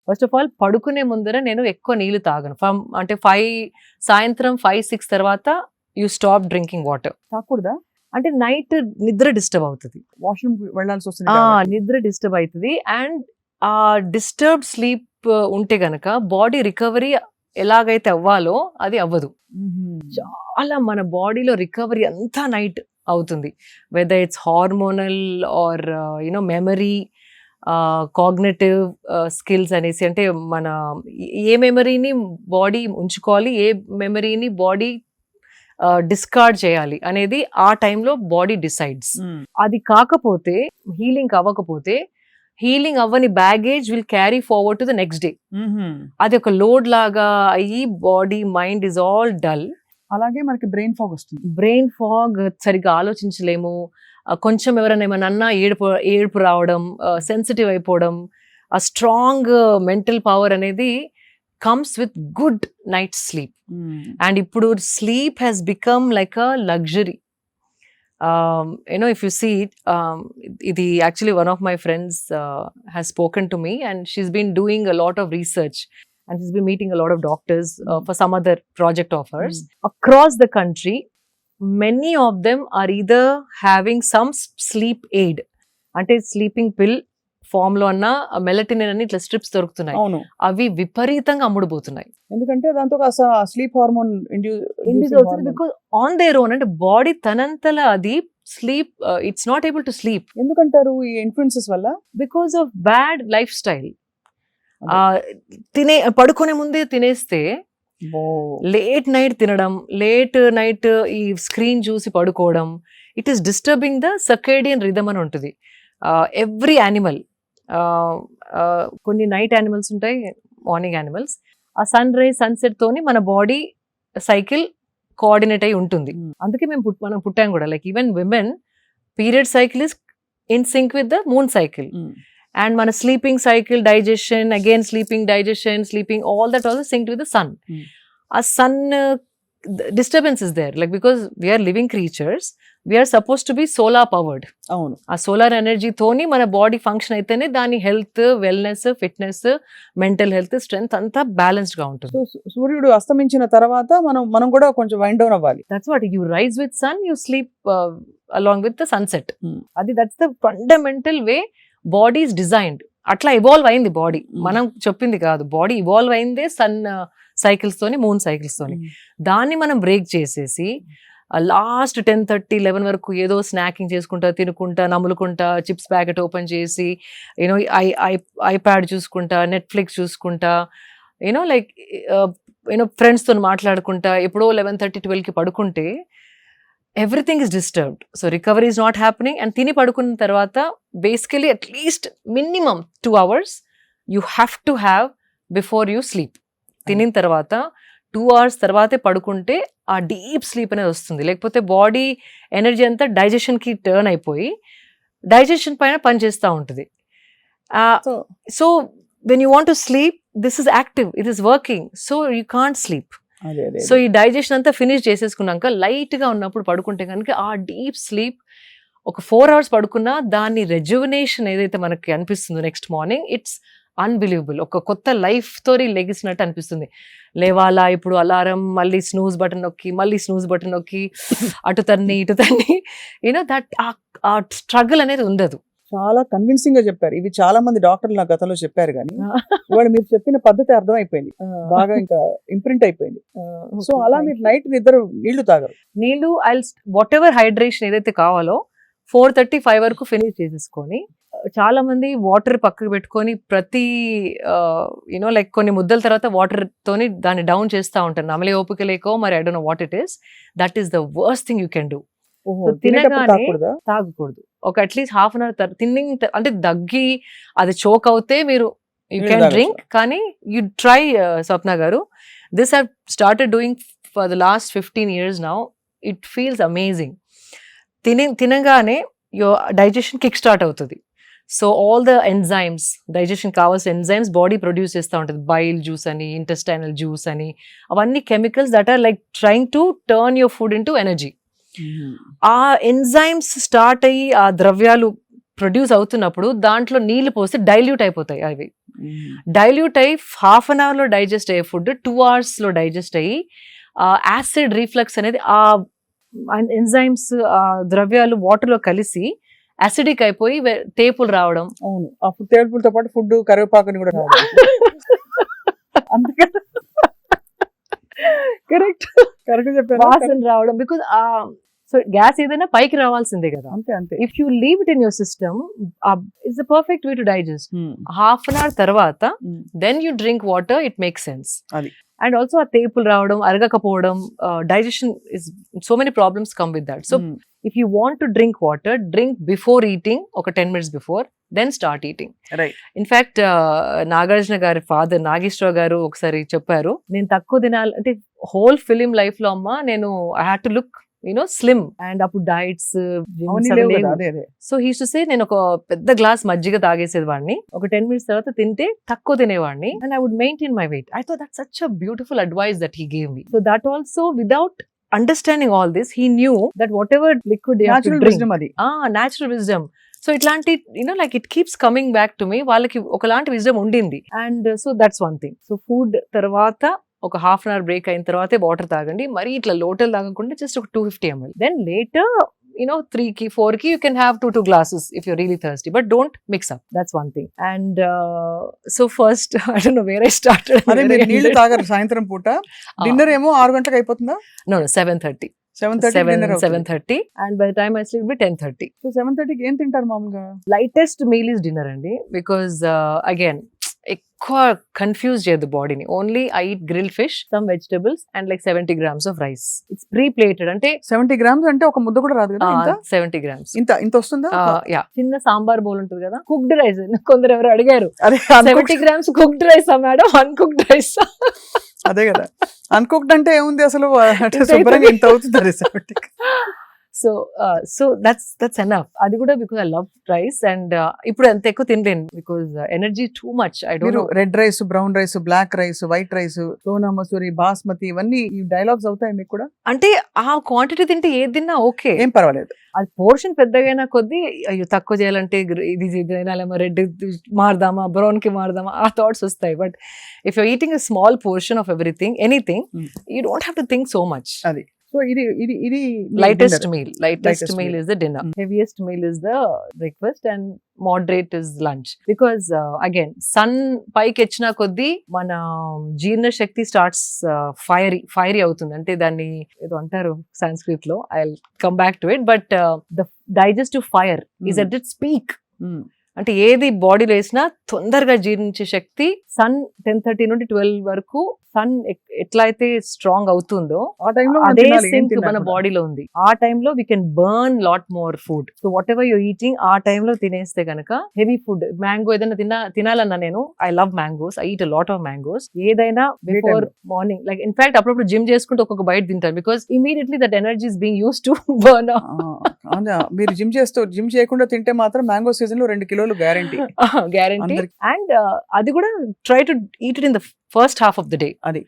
First of all పడుకునే ముందర నేను ఎక్కువ నీళ్లు తాగను. అంటే 5 సాయంత్రం 5-6 తర్వాత యూ స్టాప్ డ్రింకింగ్ వాటర్. తాకూడదా? అంటే నైట్ నిద్ర డిస్టర్బ్ అవుతుంది. వాష్రూమ్ వెళ్ళాల్సి వస్తుంది కాబట్టి. నిద్ర డిస్టర్బ్ అవుతుంది. అండ్ ఆ డిస్టర్బ్ స్లీప్ ఉంటే గనక బాడీ రికవరీ ఎలాగైతే అవ్వాలో అది అవ్వదు. చాలా మన బాడీలో రికవరీ అంతా నైట్ అవుతుంది. Whether it's hormonal or memory, cognitive skills అనేసి, అంటే మన ఏ మెమరీని బాడీ ఉంచుకోవాలి, ఏ మెమరీని బాడీ డిస్కార్డ్ చేయాలి అనేది ఆ టైంలో బాడీ డిసైడ్స్. అది కాకపోతే, హీలింగ్ అవ్వకపోతే, హీలింగ్ అవ్వని baggage will carry forward to the next day. అది ఒక లోడ్ లాగా అయ్యి body mind is all dull. అలాగే మనకి బ్రెయిన్ ఫాగ్ వస్తుంది. బ్రెయిన్ ఫాగ్, సరిగ్గా ఆలోచించలేము. కొంచెం ఎవరైనా ఏమైనా అన్నా ఏడుపు రావడం, సెన్సిటివ్ అయిపోవడం. ఆ స్ట్రాంగ్ మెంటల్ పవర్ అనేది comes with good night sleep. And ఇప్పుడు sleep has become like a luxury. If you see it, ఇది actually one of my friends has spoken to me, and she's been doing a lot of research, and she's been meeting a lot of doctors for some other project of hers. Across the country, many of them are either having some sleep aid, అంటే sleeping పిల్ form లో అన్న మెలటినిన్ అని ఇట్లా strips దొరుకుతున్నాయి. అవి విపరీతంగా అమ్ముడుపోతున్నాయి. ఎందుకంటే దాంతో స్లీప్ హార్మోన్ ఇండ్యూస్ అవుతుంది. బికాజ్ ఆన్ దేర్ ఓన్, అంటే బాడీ తనంతల అది sleep, it's not able to sleep. ఎందుకంటారు ఈ ఇన్ఫ్లుయెన్సెస్ వల్ల? Because of bad life style. పడుకునే ముందే తినేస్తే, లేట్ నైట్ తినడం, లేట్ నైట్ ఈ స్క్రీన్ చూసి పడుకోవడం, it is disturbing the circadian rhythm అని ఉంటుంది. ఎవ్రీ యానిమల్, కొన్ని నైట్ యానిమల్స్ ఉంటాయి, మార్నింగ్ యానిమల్స్. ఆ సన్ రైజ్ సన్సెట్ తోని మన బాడీ సైకిల్ కోఆర్డినేట్ అయి ఉంటుంది. అందుకే మనం పుట్టాం కూడా. Like even women period cycle is in sync with the moon cycle. And మన sleeping cycle, digestion, again sleeping, digestion, sleeping, all that also synced with the sun. ఆ sun disturbance is there, like because we are living creatures, we are supposed to be solar powered. అవును. ఆ solar energy తోని మన body function అయితేనే దాని health, wellness, fitness, mental health, strength అంతా balanced గా ఉంటుంది. సూర్యుడు అస్తమించిన తర్వాత మనం కూడా కొంచెం వైండ్ డౌన్ అవ్వాలి. That's what you rise with sun, you sleep along with the sunset. అది that's the fundamental way body is designed. అట్లా ఇవాల్వ్ అయింది బాడీ, మనం చెప్పింది కాదు. బాడీ ఇవాల్వ్ అయిందే సన్ సైకిల్స్ తోని, మూన్ సైకిల్స్ తోని. దాన్ని మనం బ్రేక్ చేసేసి లాస్ట్ 10:30-11 వరకు ఏదో స్నాకింగ్ చేసుకుంటా, తినుకుంటా, నములుకుంటా, చిప్స్ ప్యాకెట్ ఓపెన్ చేసి, ఐప్యాడ్ చూసుకుంటా, నెట్ఫ్లిక్స్ చూసుకుంటా, లైక్ ఫ్రెండ్స్ తో మాట్లాడుకుంటా, ఎప్పుడో 11:30-12కి పడుకుంటే everything is disturbed. So recovery is not happening. And తిని పడుకున్న తర్వాత basically at least minimum 2 hours you have to have before you sleep. తినిన తర్వాత 2 hours తర్వాతే పడుకుంటే ఆ డీప్ స్లీప్ అనేది వస్తుంది. లేకపోతే బాడీ ఎనర్జీ అంతా డైజెషన్ కి టర్న్ అయిపోయి డైజెషన్ పైన పనిచేస్తూ ఉంటుంది. So when you want to sleep, this is active, it is working, so you can't sleep. So ఈ డైజెషన్ అంతా ఫినిష్ చేసేసుకున్నాక లైట్ గా ఉన్నప్పుడు పడుకుంటే కనుక ఆ డీప్ స్లీప్ ఒక 4 hours పడుకున్నా దాని రెజ్యువనేషన్ ఏదైతే మనకి అనిపిస్తుందో నెక్స్ట్ మార్నింగ్, ఇట్స్ అన్బిలీవబుల్. ఒక కొత్త లైఫ్ తోని లెగిసినట్టు అనిపిస్తుంది. లేవాలా, ఇప్పుడు అలారం, మళ్ళీ స్నూజ్ బటన్ నొక్కి, మళ్ళీ స్నూజ్ బటన్ నొక్కి, అటు తన్ని ఇటు తన్ని, దట్ ఆ స్ట్రగుల్ అనేది ఉండదు. చాలా కన్విన్సింగ్ గా చెప్పారు. ఇవి చాలా మంది డాక్టర్లు నా గతంలో చెప్పారు, కానీ ఇవాళ మీరు చెప్పిన పద్ధతి అర్థం అయిపోయింది, బాగా ఇంకా ఇంప్రింట్ అయిపోయింది. సో అలా మీరు నైట్ నిద్ర నీళ్లు తాగరు? నీళ్లు వాట్ ఎవర్ హైడ్రేషన్ ఏదైతే కావాలో 4:30-5 వరకు ఫినిష్ చేసేసుకొని, చాలా మంది వాటర్ పక్కకు పెట్టుకొని ప్రతి లైక్ కొన్ని ముద్దల తర్వాత వాటర్ తోని దాన్ని డౌన్ చేస్తూ ఉంటారు. నమలే ఓపిక లేకో మరి, I don't know what it is. That is the worst thing you can do. తినగానే తాగకూడదు. ఒక అట్లీస్ట్ హాఫ్ అన్ అవర్ తిన్నింగ్, అంటే దగ్గి అది చోక్ అవుతే మీరు యూ కెన్ డ్రింక్. కానీ యూ ట్రై, స్వప్న గారు, this have started doing for the last 15 years now. It feels amazing. తినగానే డైజెషన్ కిక్ స్టార్ట్ అవుతుంది. So all the enzymes, digestion కావాల్సిన ఎంజైమ్స్ బాడీ ప్రొడ్యూస్ చేస్తూ ఉంటుంది. బైల్ జ్యూస్ అని, ఇంటెస్టైనల్ జ్యూస్ అని, అవన్నీ chemicals that are like trying to turn your food into energy. ఆ enzymes start అయ్యి ఆ ద్రవ్యాలు ప్రొడ్యూస్ అవుతున్నప్పుడు దాంట్లో నీళ్లు పోస్తే డైల్యూట్ అయిపోతాయి అవి. డైల్యూట్ అయ్యి హాఫ్ అన్ అవర్ లో డైజెస్ట్ అయ్యే ఫుడ్ 2 hours లో డైజెస్ట్ అయ్యి యాసిడ్ రీఫ్లక్స్ అనేది ఆ ఎంజైమ్స్ ద్రవ్యాలు వాటర్ లో కలిసి యాసిడిక్ అయిపోయి తేపులు రావడం. అవును, అప్పుడు తేడుపులతో పాటు ఫుడ్ కరివేపాకుని కూడా రావాలి. అందుకే కరెక్ట్ కరెక్ట్ చెప్పారు. వాసన రావడం బికాజ్ సో గ్యాస్ ఏదైనా పైకి రావాల్సిందే కదా. అంతే అంతే. If you leave it in your system it's the perfect way to digest. Half an hour తర్వాత then you drink water, it makes sense. అది. అండ్ ఆల్సో ఆ తేపులు రావడం, అరగకపోవడం, digestion is so many problems come with that. So if you want to drink water, drink before eating, ఒక 10 minutes before, then start eating. Right. In fact, Nagarjuna గారి father Nageswararao గారు ఒకసారి చెప్పారు, నేను తక్కువ తినాలి అంటే హోల్ ఫిలిం లైఫ్ లో అమ్మా నేను I had to look slim and అప్పుడు diets. So he to say నేను ఒక పెద్ద గ్లాస్ మజ్జిగ తాగేసేది వాడిని, ఒక 10 minutes తర్వాత తింటే తక్కువ తినేవాడిని, and I would maintain my weight. I thought that's such a beautiful advice that he gave me. So that also without understanding all this, he knew that whatever liquid they have to drink, natural wisdom. So itlanti like it keeps coming back to me, వాళ్ళకి ఒకలాంటి wisdom ఉండింది. And so that's one thing. So food తర్వాత ఒక half an hour break అయిన తర్వాతే water తాగండి. మరి ఇట్లా లోటల్ తాగకుండా జస్ట్ ఒక 250 ml. Then later 3 4 you can have 2 glasses if you're really thirsty, but don't mix up. That's one thing. And so first I don't know where I started. అదే మీరు నీళ్లు తాగరు సాయంత్రం పూట, డిన్నర్ ఏమో 6 గంటలకు అయిపోతుందా? No 7:30. 7:30 and by the time I sleep be 10:30. So 7:30 కి ఏం తింటారు మామూలుగా? Lightest meal is dinner అండి, because again ఎక్కువ కన్ఫ్యూజ్ చేయదు బాడీని. Only I eat grill fish, some vegetables and like 70 grams of rice. It's pre plated. అంటే 70 grams అంటే ఒక ముద్ద కూడా రాదు కదా? 70 grams. ఇంత వస్తుందా? యా, చిన్న సాంబార్ బౌల్ ఉంటుంది కదా, కుక్డ్ రైస్. కొందరు ఎవరు అడిగారు, అదే 70 grams cooked rice madam, uncooked rice. అదే కదా, అన్కుక్డ్ అంటే ఏముంది అసలు, శుభ్రంగా ఇంత అవుతుంది. So that's enough. అది కూడా because I love rice and ఇప్పుడు అంత ఎక్కువ తినలేను because energy too much. I don't know. Red rice, brown rice, black rice, white rice, Sona Masuri, basmati, ఇవన్నీ ఈ డైలాగ్స్ అవుతాయి మీకు కూడా? అంటే ఆ క్వాంటిటీ తింటే ఏది తిన్నా ఓకే, ఏం పర్వాలేదు. అది పోర్షన్ పెద్దగైనా కొద్దీ అయ్యో తక్కువ చేయాలంటే ఇది తినాలేమో, రెడ్ మారదామా, బ్రౌన్ కి మారదామా, ఆ థాట్స్ వస్తాయి. But if you eating a small portion of anything you don't have to think so much. అది. సో ఇది lightest meal is the dinner. Heaviest meal is the breakfast and moderate is lunch. Because again sun పైకి వచ్చిన కొద్దీ మన జీర్ణ శక్తి starts fiery అవుతుంది. అంటే దాన్ని ఏదో అంటారు సంస్కృత్ లో, I will come back to it. But the digestive fire is at its peak. అంటే ఏది బాడీలో వేసినా తొందరగా జీర్ణించే శక్తి సన్ 10:30 నుండి 12 వరకు సన్ ఎట్లా అయితే స్ట్రాంగ్ అవుతుందో అదే సింక్ మన బాడీలో ఉంది. ఆ టైంలో we can burn lot more food. So what ever you're eating ఆ టైంలో తినేస్తే కనుక హెవీ ఫుడ్, మ్యాంగో ఏదైనా తినాలన్నా, నేను I love mangoes, I eat a lot of mangoes. ఏదైనా బిఫోర్ మార్నింగ్, లైక్ ఇన్ఫాక్ట్ అప్పుడప్పుడు జిమ్ చేసుకుంటే ఒక్కొక్క బైట్ తింటారు, because immediately that energy is being use to burn. మీరు జిమ్ చేయకుండా తింటే మాత్రం మ్యాంగో సీజన్ లో 2 కిలోలు గ్యారంటీ. అండ్ అది కూడా try to eat it in the first half of the day. అది